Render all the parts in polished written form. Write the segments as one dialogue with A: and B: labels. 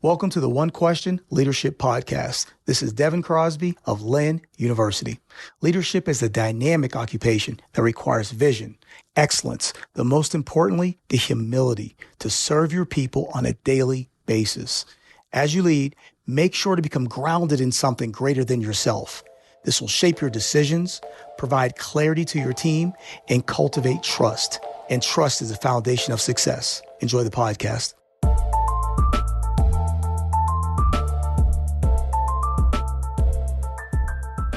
A: Welcome to the One Question Leadership Podcast. This is Devin Crosby of Lynn University. Leadership is a dynamic occupation that requires vision, excellence, but most importantly, the humility to serve your people on a daily basis. As you lead, make sure to become grounded in something greater than yourself. This will shape your decisions, provide clarity to your team, and cultivate trust. And trust is the foundation of success. Enjoy the podcast.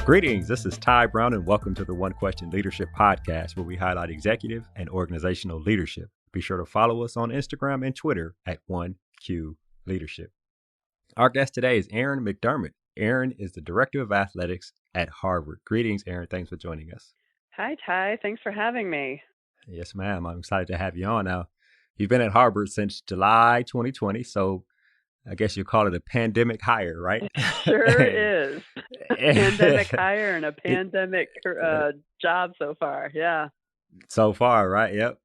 B: Greetings, this is Ty Brown, and welcome to the One Question Leadership Podcast, where we highlight executive and organizational leadership. Be sure to follow us on Instagram and Twitter at 1Q Leadership. Our guest today is Erin McDermott. Erin is the Director of Athletics at Harvard. Greetings, Erin. Thanks for joining us.
C: Hi, Ty. Thanks for having me.
B: Yes, ma'am. I'm excited to have you on. Now, you've been at Harvard since July 2020, so I guess you call it a pandemic hire, right?
C: It sure is. A pandemic hire and a pandemic job so far. Yeah.
B: So far, right? Yep.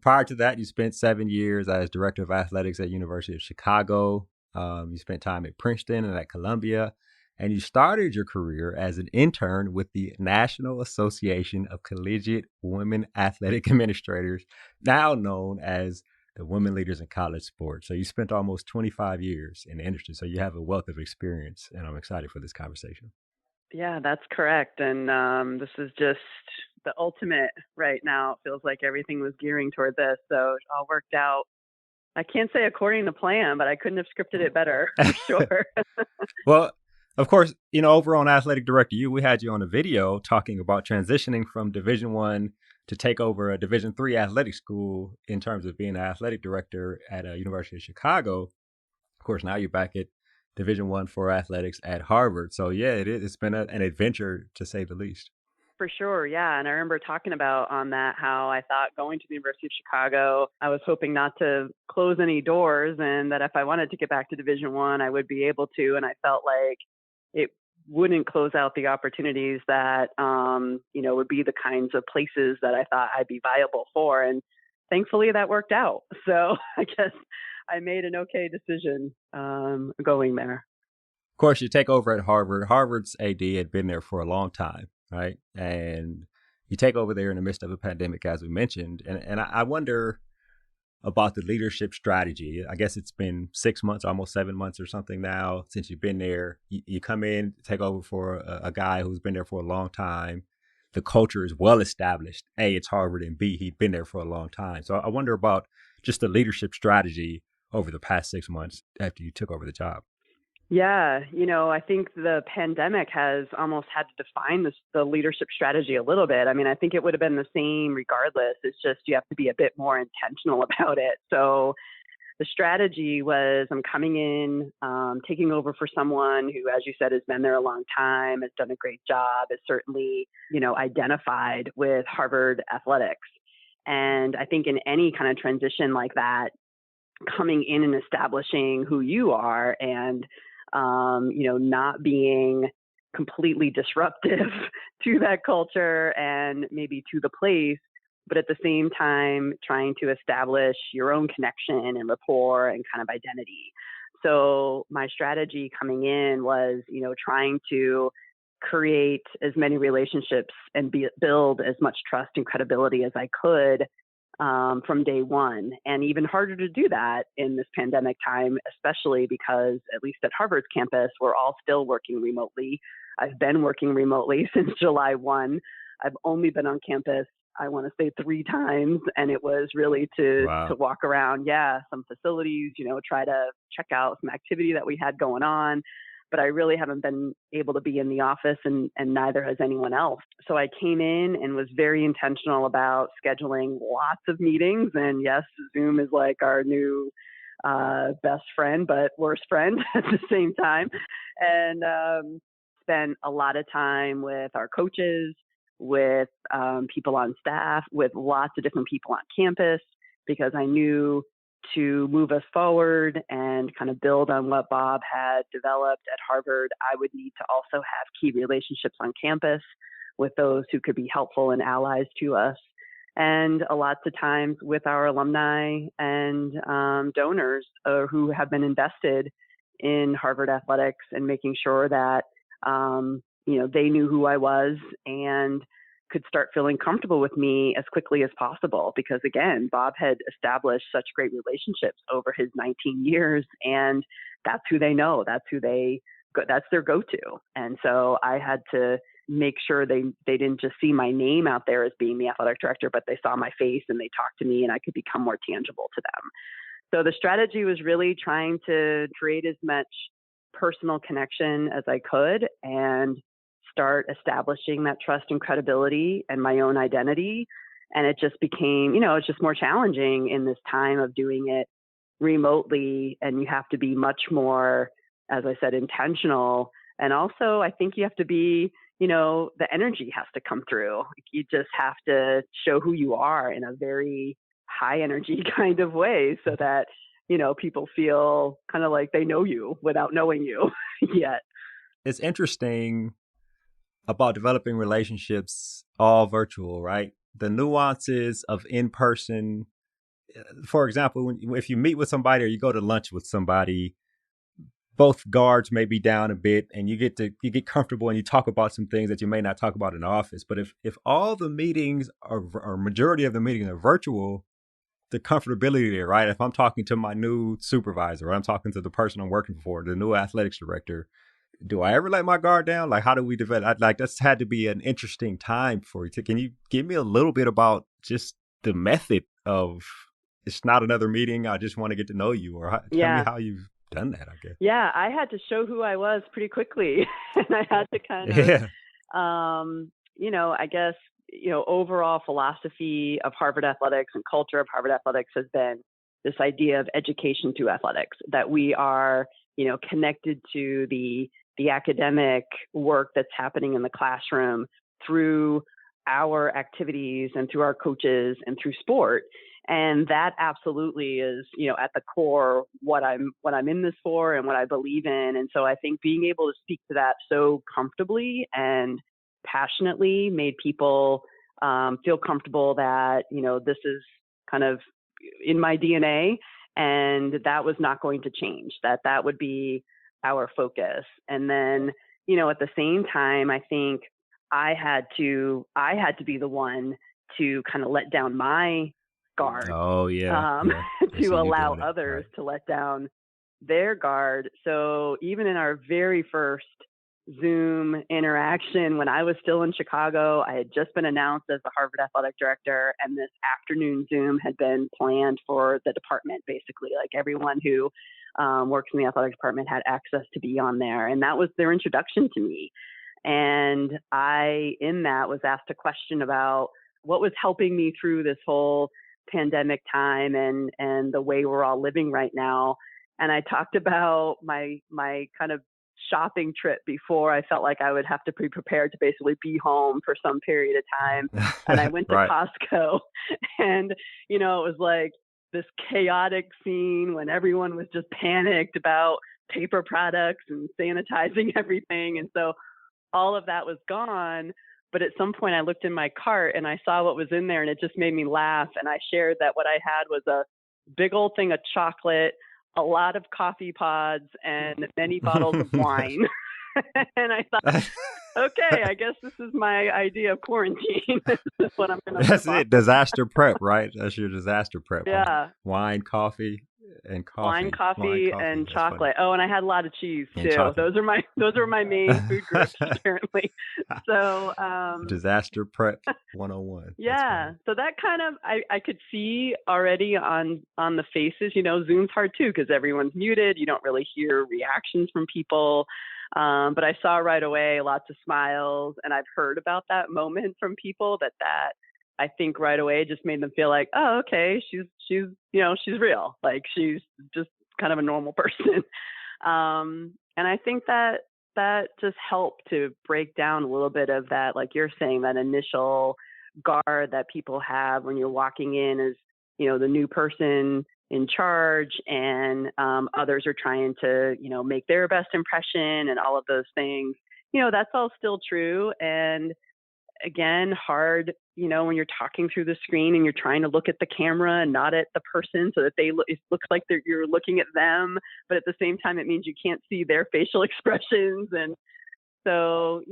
B: Prior to that, you spent 7 years as Director of Athletics at University of Chicago. You spent time at Princeton and at Columbia. And you started your career as an intern with the National Association of Collegiate Women Athletic Administrators, now known as the Women Leaders in College Sports. So you spent almost 25 years in the industry. So you have a wealth of experience, and I'm excited for this conversation.
C: Yeah, that's correct. And this is just the ultimate right now. It feels like everything was gearing toward this. So it all worked out. I can't say according to plan, but I couldn't have scripted it better, for sure.
B: Well, of course, over on Athletic Director we had you on a video talking about transitioning from Division I to take over a Division III athletic school in terms of being an athletic director at a University of Chicago. Of course, now you're back at Division I for athletics at Harvard. So yeah, it's been an adventure to say the least.
C: For sure, yeah. And I remember talking about on that how I thought going to the University of Chicago, I was hoping not to close any doors, and that if I wanted to get back to Division I would be able to. And I felt like it wouldn't close out the opportunities that, would be the kinds of places that I thought I'd be viable for. And thankfully that worked out. So I guess I made an okay decision going there.
B: Of course, you take over at Harvard. Harvard's AD had been there for a long time, right? And you take over there in the midst of a pandemic, as we mentioned. And I wonder about the leadership strategy. I guess it's been 6 months, almost 7 months or something now since you've been there. You come in, take over for a guy who's been there for a long time. The culture is well established. A, it's Harvard, and B, he'd been there for a long time. So I wonder about just the leadership strategy over the past 6 months after you took over the job.
C: Yeah, I think the pandemic has almost had to define the leadership strategy a little bit. I mean, I think it would have been the same regardless. It's just you have to be a bit more intentional about it. So the strategy was I'm coming in, taking over for someone who, as you said, has been there a long time, has done a great job, is certainly, identified with Harvard athletics. And I think in any kind of transition like that, coming in and establishing who you are and not being completely disruptive to that culture and maybe to the place, but at the same time, trying to establish your own connection and rapport and kind of identity. So my strategy coming in was, trying to create as many relationships and build as much trust and credibility as I could from day one. And even harder to do that in this pandemic time, especially because at least at Harvard's campus, we're all still working remotely. I've been working remotely since July 1. I've only been on campus, I want to say 3 times. And it was really to walk around, some facilities, try to check out some activity that we had going on. But I really haven't been able to be in the office, and neither has anyone else. So I came in and was very intentional about scheduling lots of meetings. And yes, Zoom is like our new best friend, but worst friend at the same time. And spent a lot of time with our coaches, with people on staff, with lots of different people on campus, because I knew to move us forward and kind of build on what Bob had developed at Harvard, I would need to also have key relationships on campus with those who could be helpful and allies to us. And lots of times with our alumni and donors who have been invested in Harvard athletics and making sure that, they knew who I was and could start feeling comfortable with me as quickly as possible. Because again, Bob had established such great relationships over his 19 years, and that's who they know. That's that's their go-to. And so I had to make sure they didn't just see my name out there as being the athletic director, but they saw my face and they talked to me and I could become more tangible to them. So the strategy was really trying to create as much personal connection as I could and start establishing that trust and credibility and my own identity. And it just became, it's just more challenging in this time of doing it remotely. And you have to be much more, as I said, intentional. And also, I think you have to be, the energy has to come through. You just have to show who you are in a very high energy kind of way so that, people feel kind of like they know you without knowing you yet.
B: It's interesting about developing relationships all virtual, right? The nuances of in-person. For example, if you meet with somebody or you go to lunch with somebody, both guards may be down a bit and you get comfortable and you talk about some things that you may not talk about in the office. But if all the meetings or majority of the meetings are virtual, the comfortability there, right? If I'm talking to my new supervisor, or I'm talking to the person I'm working for, the new athletics director, do I ever let my guard down? Like, how do we develop? That's had to be an interesting time for you. Can you give me a little bit about just the method of, it's not another meeting, I just want to get to know you, or tell me how you've done that, I guess.
C: Yeah, I had to show who I was pretty quickly. And I had to kind of, I guess, overall philosophy of Harvard athletics and culture of Harvard athletics has been this idea of education through athletics, that we are, connected to the academic work that's happening in the classroom through our activities and through our coaches and through sport. And that absolutely is, at the core what I'm in this for and what I believe in. And so I think being able to speak to that so comfortably and passionately made people feel comfortable that, this is kind of in my DNA and that was not going to change, that would be our focus. And then, at the same time, I think I had to be the one to kind of let down my guard. To allow others to let down their guard. So even in our very first Zoom interaction, when I was still in Chicago, I had just been announced as the Harvard athletic director, and this afternoon Zoom had been planned for the department. Basically, like everyone who works in the athletic department had access to be on there, and that was their introduction to me. And I, in that, was asked a question about what was helping me through this whole pandemic time and the way we're all living right now. And I talked about my kind of shopping trip before I felt like I would have to be prepared to basically be home for some period of time. And I went to Costco and, it was like this chaotic scene when everyone was just panicked about paper products and sanitizing everything. And so all of that was gone. But at some point I looked in my cart and I saw what was in there and it just made me laugh. And I shared that what I had was a big old thing of chocolate, a lot of coffee pods, and many bottles of wine. And I thought, okay, I guess this is my idea of quarantine. This is what I'm going to
B: That's it. Disaster prep, right? That's your disaster prep.
C: Yeah.
B: Wine, coffee, and coffee.
C: Wine, coffee, and chocolate. Funny. Oh, and I had a lot of cheese too. Those are my main food groups apparently. So
B: disaster prep 101.
C: Yeah. So that kind of I could see already on the faces. Zoom's hard too because everyone's muted. You don't really hear reactions from people. But I saw right away lots of smiles, and I've heard about that moment from people that I think right away just made them feel like, oh, okay, she's real. Like she's just kind of a normal person. And I think that just helped to break down a little bit of that, like you're saying, that initial guard that people have when you're walking in as, the new person in charge, and others are trying to, make their best impression and all of those things. That's all still true. And again, hard, when you're talking through the screen and you're trying to look at the camera and not at the person so that it looks like you're looking at them. But at the same time, it means you can't see their facial expressions. And so,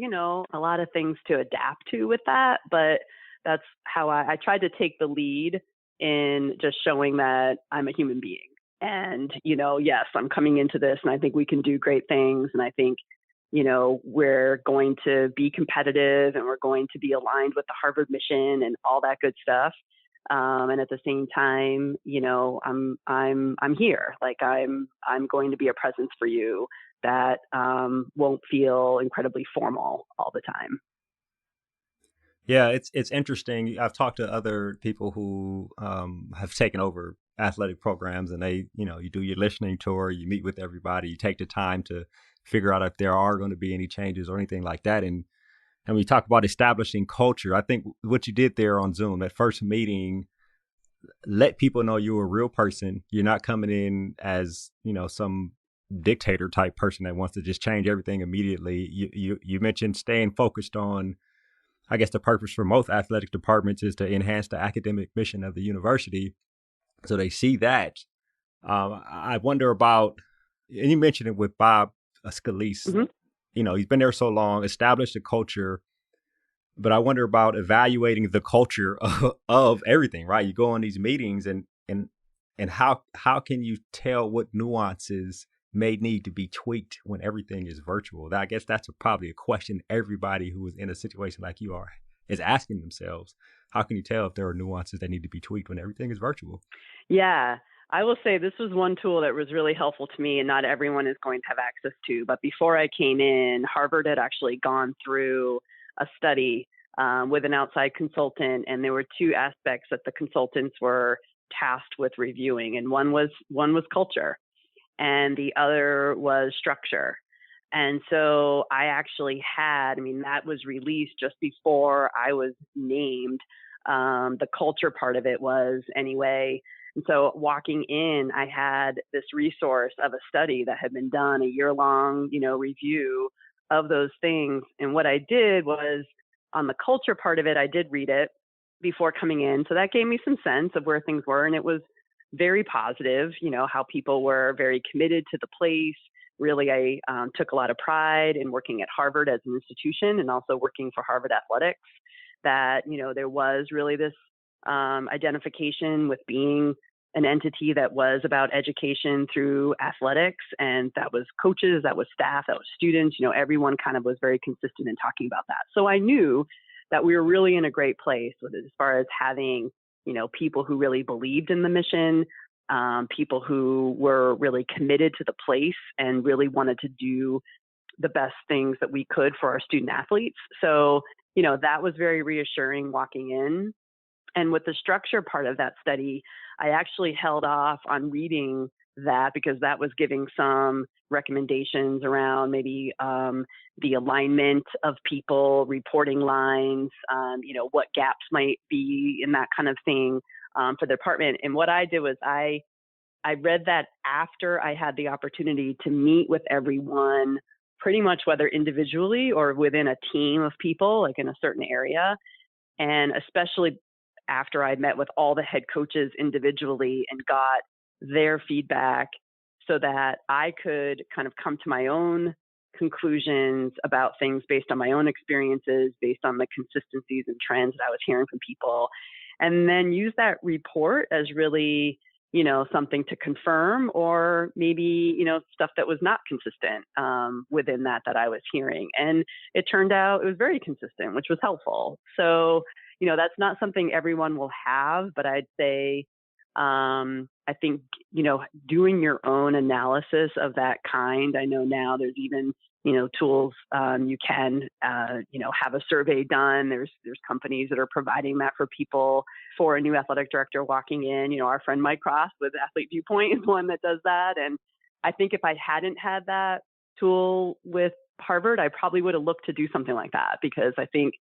C: a lot of things to adapt to with that. But that's how I tried to take the lead in just showing that I'm a human being. And, yes, I'm coming into this and I think we can do great things. And I think, we're going to be competitive and we're going to be aligned with the Harvard mission and all that good stuff. And at the same time, I'm here. Like I'm going to be a presence for you that won't feel incredibly formal all the time.
B: Yeah, it's interesting. I've talked to other people who have taken over athletic programs, and they, you do your listening tour, you meet with everybody, you take the time to figure out if there are going to be any changes or anything like that. And we talk about establishing culture. I think what you did there on Zoom, that first meeting, let people know you're a real person. You're not coming in as, some dictator type person that wants to just change everything immediately. You mentioned staying focused on, I guess the purpose for most athletic departments is to enhance the academic mission of the university. So they see that. I wonder about, and you mentioned it with Bob Scalise.
C: Mm-hmm.
B: He's been there so long, established a culture, but I wonder about evaluating the culture of everything, right? You go on these meetings and how can you tell what nuances may need to be tweaked when everything is virtual? I guess that's probably a question everybody who is in a situation like you are is asking themselves. How can you tell if there are nuances that need to be tweaked when everything is virtual?
C: Yeah, I will say this was one tool that was really helpful to me and not everyone is going to have access to. But before I came in, Harvard had actually gone through a study with an outside consultant, and there were two aspects that the consultants were tasked with reviewing, and one was culture, and the other was structure. And so I actually that was released just before I was named. The culture part of it was anyway. And so walking in, I had this resource of a study that had been done, a year-long, review of those things. And what I did was on the culture part of it, I did read it before coming in. So that gave me some sense of where things were. And it was very positive, how people were very committed to the place. Really, I took a lot of pride in working at Harvard as an institution and also working for Harvard Athletics, that, there was really this identification with being an entity that was about education through athletics. And that was coaches, that was staff, that was students, everyone kind of was very consistent in talking about that. So I knew that we were really in a great place with it, as far as having, people who really believed in the mission, people who were really committed to the place and really wanted to do the best things that we could for our student athletes. So, that was very reassuring walking in. And with the structure part of that study, I actually held off on reading that because that was giving some recommendations around maybe the alignment of people, reporting lines, what gaps might be in that kind of thing for the department. And what I did was I read that after I had the opportunity to meet with everyone, pretty much whether individually or within a team of people, like in a certain area. And especially after I met with all the head coaches individually and got their feedback so that I could kind of come to my own conclusions about things based on my own experiences, based on the consistencies and trends that I was hearing from people, and then use that report as really, something to confirm or maybe, stuff that was not consistent within that I was hearing. And it turned out it was very consistent, which was helpful. So, that's not something everyone will have, but I'd say, I think, doing your own analysis of that kind. I know now there's even, tools you can, have a survey done. There's companies that are providing that for people for a new athletic director walking in. Our friend Mike Cross with Athlete Viewpoint is one that does that. And I think if I hadn't had that tool with Harvard, I probably would have looked to do something like that, because I think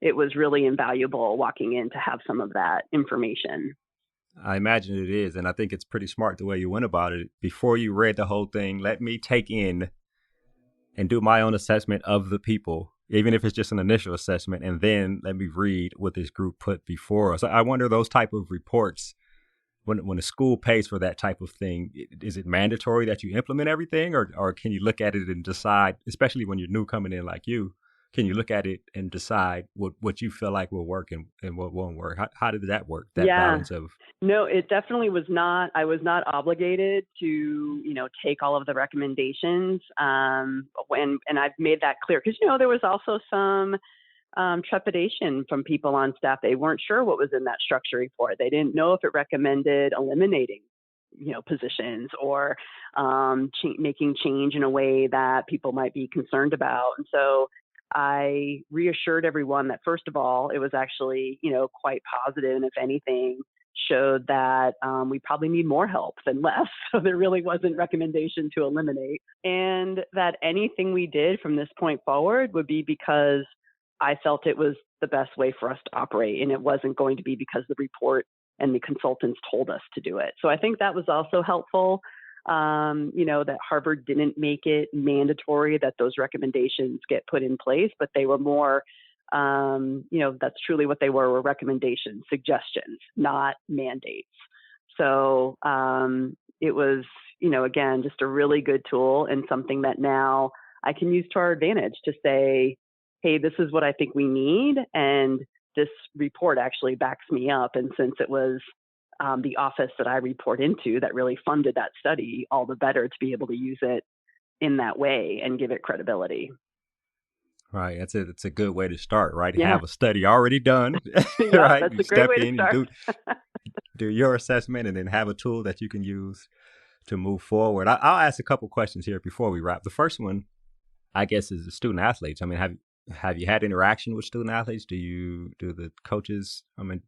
C: it was really invaluable walking in to have some of that information.
B: I imagine it is. And I think it's pretty smart the way you went about it. Before you read the whole thing, let me take in and do my own assessment of the people even if it's just an initial assessment, and then let me read what this group put before us. I wonder those type of reports, when a school pays for that type of thing, is it mandatory that you implement everything, or can you look at it and decide, especially when you're new coming in like you, can you look at it and decide what you feel like will work and what won't work? How did that work, that balance of?
C: No, it definitely was not. I was not obligated to, take all of the recommendations. And I've made that clear because, there was also some trepidation from people on staff. They weren't sure what was in that structure report. They didn't know if it recommended eliminating, positions or making change in a way that people might be concerned about. And so I reassured everyone that, first of all, it was actually, quite positive. And if anything, showed that we probably need more help than less. So there really wasn't recommendation to eliminate. And that anything we did from this point forward would be because I felt it was the best way for us to operate. And it wasn't going to be because the report and the consultants told us to do it. So I think that was also helpful. That Harvard didn't make it mandatory that those recommendations get put in place, but they were more, that's truly what they were recommendations, suggestions, not mandates. So it was, again, just a really good tool and something that now I can use to our advantage to say, hey, this is what I think we need. And this report actually backs me up. And since it was the office that I report into that really funded that study, all the better to be able to use it in that way and give it credibility.
B: Right. It's a good way to start, right?
C: Yeah.
B: Have a study already done,
C: Yeah,
B: right?
C: That's
B: You
C: a great
B: step
C: way to
B: in
C: start.
B: and do your assessment, and then have a tool that you can use to move forward. I'll ask a couple questions here before we wrap. The first one, I guess, is the student athletes. I mean, have you had interaction with student athletes? Do the coaches,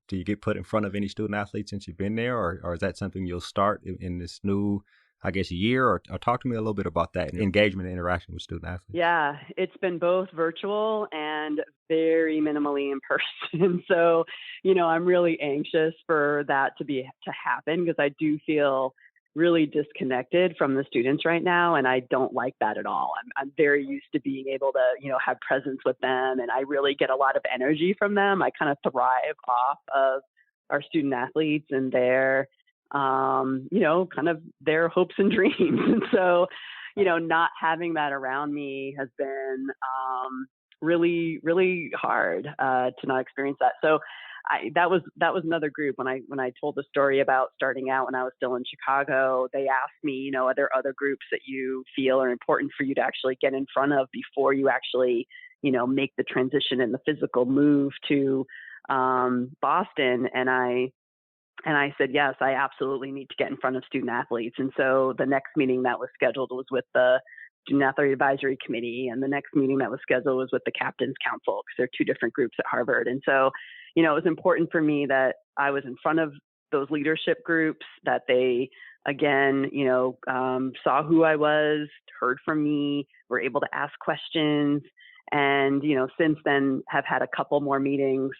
B: do you get put in front of any student athletes since you've been there, or is that something you'll start in this new, I guess, year? Or talk to me a little bit about that engagement and interaction with student athletes.
C: Yeah, it's been both virtual and very minimally in person. So, I'm really anxious for that to happen because I do feel really disconnected from the students right now. And I don't like that at all. I'm very used to being able to, have presence with them. And I really get a lot of energy from them. I kind of thrive off of our student athletes and their, kind of their hopes and dreams. And so, not having that around me has been really, really hard to not experience that. So that was another group. When I told the story about starting out when I was still in Chicago, they asked me, are there other groups that you feel are important for you to actually get in front of before you actually, make the transition and the physical move to Boston? And I said, yes, I absolutely need to get in front of student athletes. And so the next meeting that was scheduled was with the Student Athlete Advisory Committee. And the next meeting that was scheduled was with the Captain's Council, because they're two different groups at Harvard. And so, it was important for me that I was in front of those leadership groups, that they, again, saw who I was, heard from me, were able to ask questions. And, since then have had a couple more meetings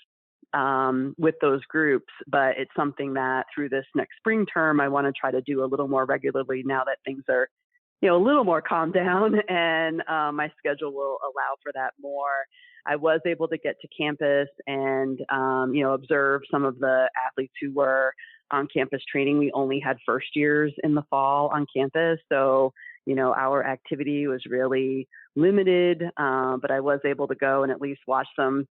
C: with those groups, but it's something that through this next spring term, I want to try to do a little more regularly now that things are, a little more calmed down, and my schedule will allow for that more. I was able to get to campus and, observe some of the athletes who were on campus training. We only had first years in the fall on campus. So, our activity was really limited, but I was able to go and at least watch some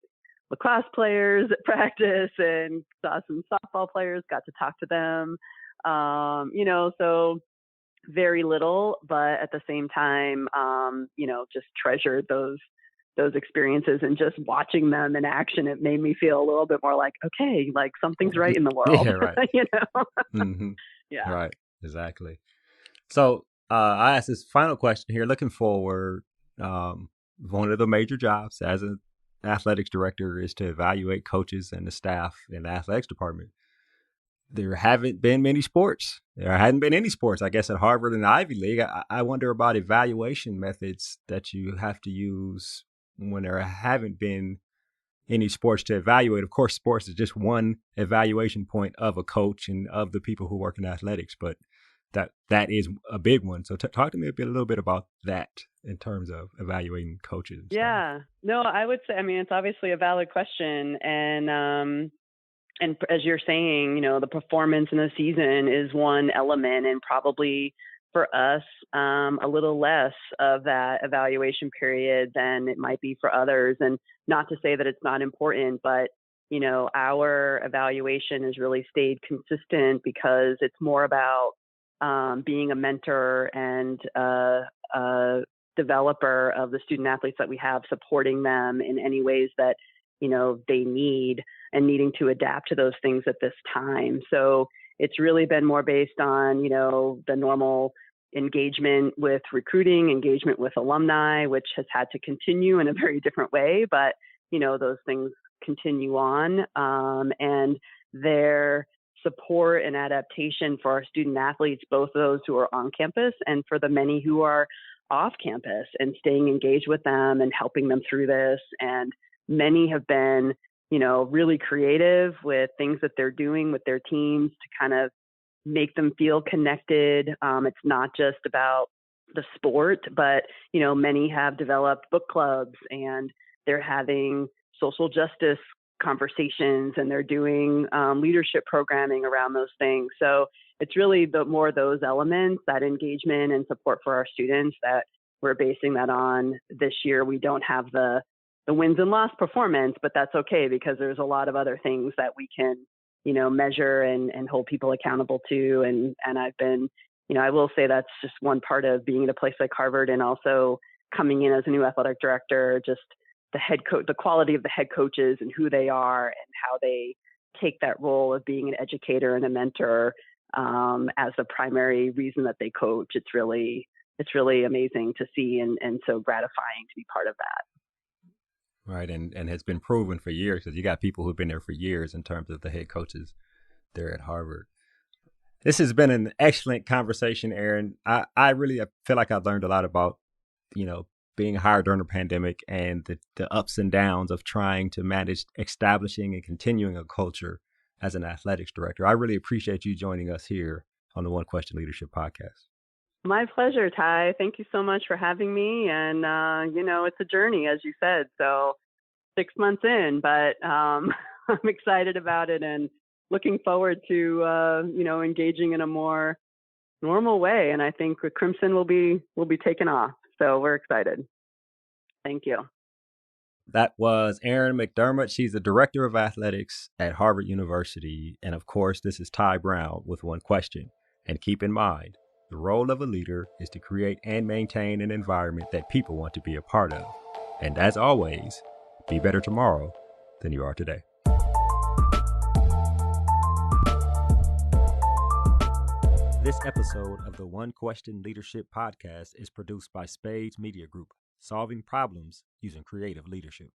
C: lacrosse players at practice and saw some softball players, got to talk to them, so very little, but at the same time, just treasured those experiences, and just watching them in action, it made me feel a little bit more like, okay, like something's right in the world.
B: Yeah, right. Mm-hmm.
C: Yeah.
B: Right. Exactly. So I asked this final question here. Looking forward, one of the major jobs as an athletics director is to evaluate coaches and the staff in the athletics department. There haven't been many sports. There hadn't been any sports, I guess, at Harvard and the Ivy League. I wonder about evaluation methods that you have to use when there haven't been any sports to evaluate. Of course, sports is just one evaluation point of a coach and of the people who work in athletics. But that is a big one. So talk to me a little bit about that in terms of evaluating coaches.
C: Yeah, no, I would say, I mean, it's obviously a valid question. And as you're saying, the performance in the season is one element, and probably for us, a little less of that evaluation period than it might be for others. And not to say that it's not important, but our evaluation has really stayed consistent because it's more about being a mentor and a developer of the student athletes that we have, supporting them in any ways that they need, and needing to adapt to those things at this time. So it's really been more based on the normal engagement with recruiting, engagement with alumni, which has had to continue in a very different way, but those things continue on, and their support and adaptation for our student athletes, both those who are on campus and for the many who are off campus, and staying engaged with them and helping them through this. And many have been, really creative with things that they're doing with their teams to kind of make them feel connected. It's not just about the sport, but, many have developed book clubs, and they're having social justice conversations, and they're doing leadership programming around those things. So it's really more those elements, that engagement and support for our students, that we're basing that on this year. We don't have the wins and loss performance, but that's okay, because there's a lot of other things that we can, measure and hold people accountable to. And I've been, I will say that's just one part of being at a place like Harvard, and also coming in as a new athletic director, just the head coach, the quality of the head coaches and who they are and how they take that role of being an educator and a mentor as the primary reason that they coach. It's really amazing to see, and so gratifying to be part of that.
B: Right. And has been proven for years, because you got people who've been there for years in terms of the head coaches there at Harvard. This has been an excellent conversation, Erin. I really feel like I've learned a lot about, being hired during the pandemic, and the ups and downs of trying to manage establishing and continuing a culture as an athletics director. I really appreciate you joining us here on the One Question Leadership Podcast. My
C: pleasure, Tai. Thank you so much for having me. And, it's a journey, as you said, so 6 months in, but I'm excited about it and looking forward to, engaging in a more normal way. And I think Crimson will be taken off. So we're excited. Thank you.
B: That was Erin McDermott. She's the Director of Athletics at Harvard University. And of course, this is Ty Brown with One Question. And keep in mind, the role of a leader is to create and maintain an environment that people want to be a part of. And as always, be better tomorrow than you are today. This episode of the One Question Leadership Podcast is produced by Spades Media Group, solving problems using creative leadership.